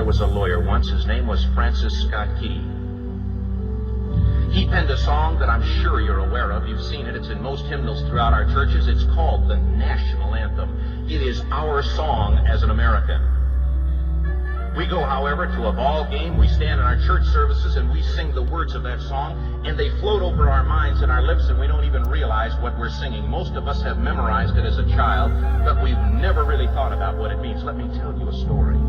there was a lawyer once. His name was Francis Scott Key. He penned a song that I'm sure you're aware of. You've seen it. It's in most hymnals throughout our churches. It's called the National Anthem. It is our song as an American. We go, however, to a ball game. We stand in our church services and we sing the words of that song, and they float over our minds and our lips, and we don't even realize what we're singing. Most of us have memorized it as a child, but we've never really thought about what it means. Let me tell you a story.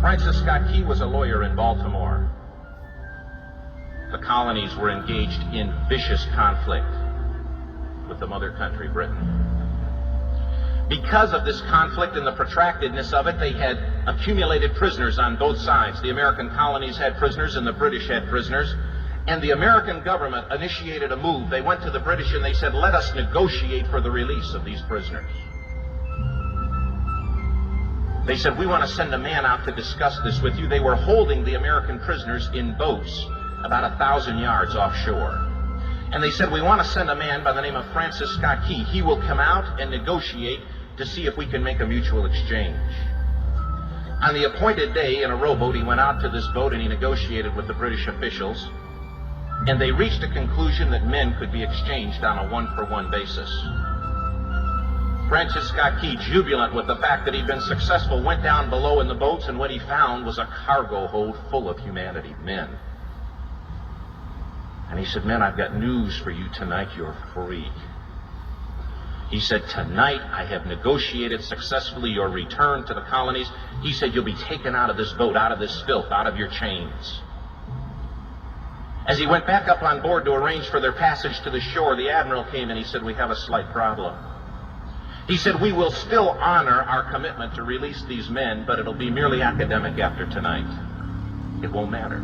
Francis Scott Key was a lawyer in Baltimore. The colonies were engaged in vicious conflict with the mother country, Britain. Because of this conflict and the protractedness of it, they had accumulated prisoners on both sides. The American colonies had prisoners and the British had prisoners. And the American government initiated a move. They went to the British and they said, let us negotiate for the release of these prisoners. They said, we want to send a man out to discuss this with you. They were holding the American prisoners in boats about 1,000 yards offshore. And they said, we want to send a man by the name of Francis Scott Key. He will come out and negotiate to see if we can make a mutual exchange. On the appointed day, in a rowboat, he went out to this boat and he negotiated with the British officials. And they reached a conclusion that men could be exchanged on a one-for-one basis. Francis Scott Key, jubilant with the fact that he'd been successful, went down below in the boats, and what he found was a cargo hold full of humanity, men. And he said, men, I've got news for you tonight. You're free. He said, tonight I have negotiated successfully your return to the colonies. He said, you'll be taken out of this boat, out of this filth, out of your chains. As he went back up on board to arrange for their passage to the shore, the admiral came and he said, we have a slight problem. He said, we will still honor our commitment to release these men, but it'll be merely academic after tonight. It won't matter.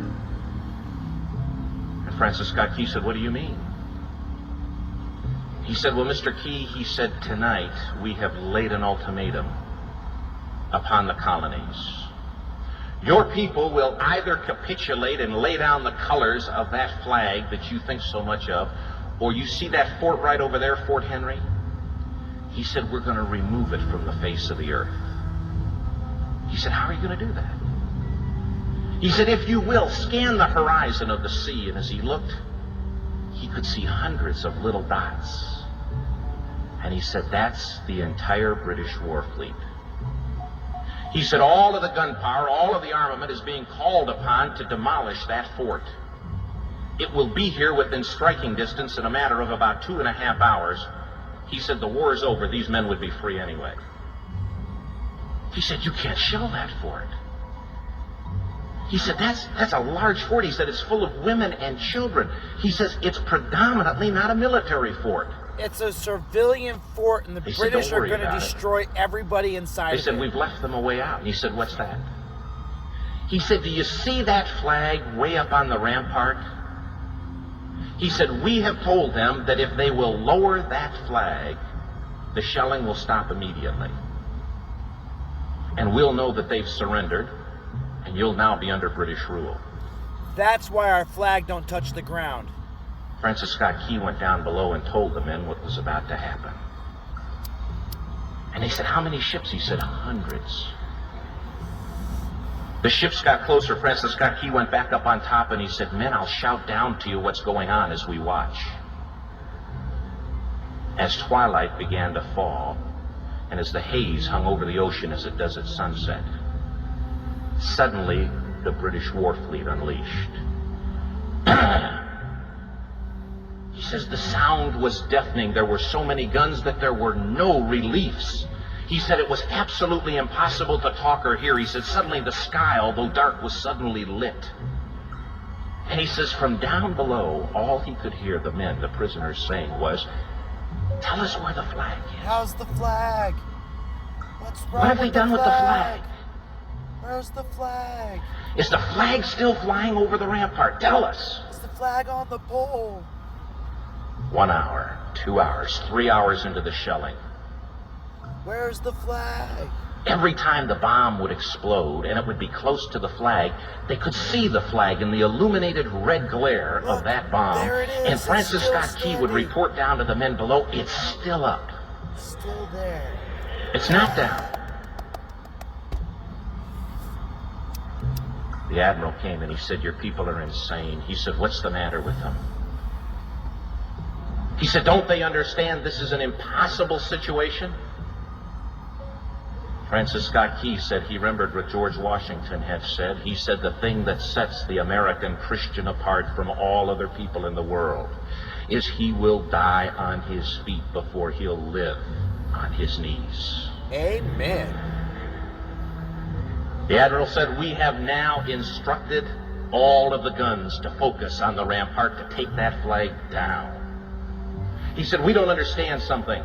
And Francis Scott Key said, what do you mean? He said, well, Mr. Key, he said, tonight we have laid an ultimatum upon the colonies. Your people will either capitulate and lay down the colors of that flag that you think so much of, or you see that fort right over there, Fort Henry? He said, we're going to remove it from the face of the earth. He said, how are you going to do that? He said, if you will, scan the horizon of the sea. And as he looked, he could see hundreds of little dots. And he said, that's the entire British war fleet. He said, all of the gunpowder, all of the armament is being called upon to demolish that fort. It will be here within striking distance in a matter of about 2.5 hours. He said, the war is over. These men would be free anyway. He said, you can't shell that fort. He said, that's a large fort. He said, it's full of women and children. He says, it's predominantly not a military fort. It's a civilian fort, and the British are going to destroy everybody inside of it. They said, we've left them a way out. And he said, what's that? He said, do you see that flag way up on the rampart? He said, we have told them that if they will lower that flag, the shelling will stop immediately. And we'll know that they've surrendered, and you'll now be under British rule. That's why our flag don't touch the ground. Francis Scott Key went down below and told the men what was about to happen. And they said, how many ships? He said, hundreds. The ships got closer. Francis Scott Key went back up on top and he said, men, I'll shout down to you what's going on as we watch. As twilight began to fall, and as the haze hung over the ocean as it does at sunset, suddenly the British war fleet unleashed. He says the sound was deafening. There were so many guns that there were no reliefs. He said it was absolutely impossible to talk or hear. He said suddenly the sky, although dark, was suddenly lit. And he says from down below, all he could hear the men, the prisoners, saying was, tell us where the flag is. How's the flag? What's wrong What have they done with the flag? Where's the flag? Is the flag still flying over the rampart? Tell us. Is the flag on the pole? 1 hour, 2 hours, 3 hours into the shelling. Where's the flag? Every time the bomb would explode and it would be close to the flag, they could see the flag in the illuminated red glare of that bomb. There it is. And Francis Scott Key would report down to the men below, it's still up. Still there. It's not down. The admiral came and he said, "Your people are insane." He said, "What's the matter with them?" He said, "Don't they understand this is an impossible situation?" Francis Scott Key said he remembered what George Washington had said. He said, "The thing that sets the American Christian apart from all other people in the world is he will die on his feet before he'll live on his knees." Amen. The admiral said, "We have now instructed all of the guns to focus on the rampart to take that flag down." He said, "We don't understand something.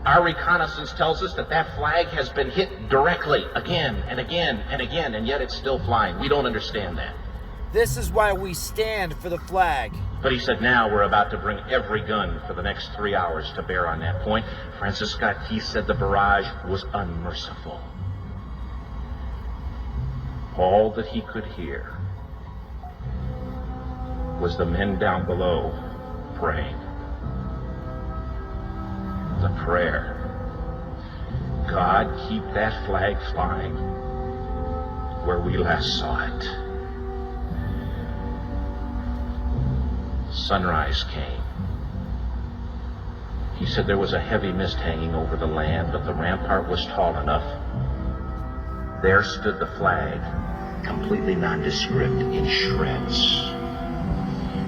Our reconnaissance tells us that that flag has been hit directly again and again and again, and yet it's still flying. We don't understand that." This is why we stand for the flag. But he said, "Now we're about to bring every gun for the next 3 hours to bear on that point." Francis Scott Key said the barrage was unmerciful. All that he could hear was the men down below praying. The prayer, "God, keep that flag flying where we last saw it." Sunrise came. He said there was a heavy mist hanging over the land, but the rampart was tall enough. There stood the flag, completely nondescript, in shreds.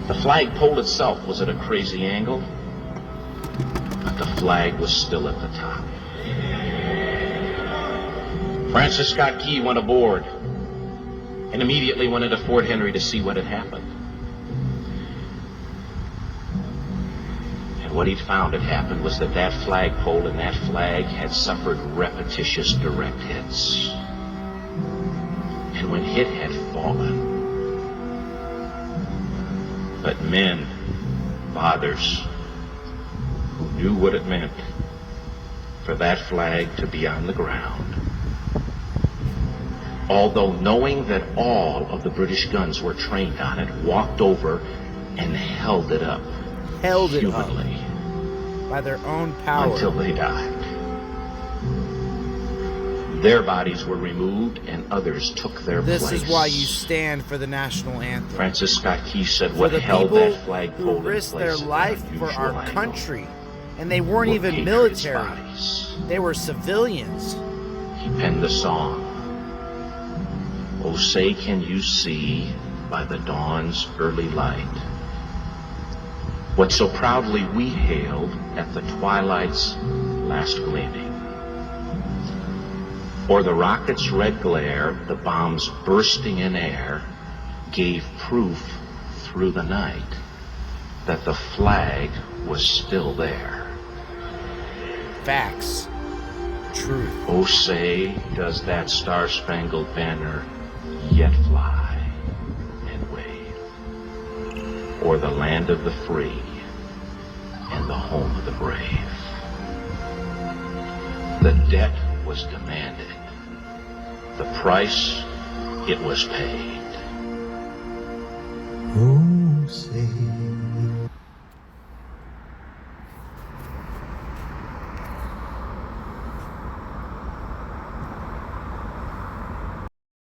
The flagpole itself was at a crazy angle, but the flag was still at the top. Francis Scott Key went aboard and immediately went into Fort Henry to see what had happened. And what he'd found had happened was that that flagpole and that flag had suffered repetitious direct hits. And when it had fallen, but men, fathers, who knew what it meant for that flag to be on the ground, although knowing that all of the British guns were trained on it, walked over and held it up. Held it humanly up by their own power until they died. Their bodies were removed and others took their place. This is why you stand for the national anthem. Francis Scott Key said For what the held people that flagpole who in risked place their at life that for our unusual angle country, and they weren't were even patriots' military. bodies. They were civilians. He penned the song, "Oh, say can you see by the dawn's early light what so proudly we hailed at the twilight's last gleaming? Or the rocket's red glare, the bombs bursting in air, gave proof through the night that the flag was still there." Facts. Truth. Oh, say, does that star-spangled banner yet fly and wave o'er the land of the free and the home of the brave? The debt was demanded. The price, it was paid. Oh, say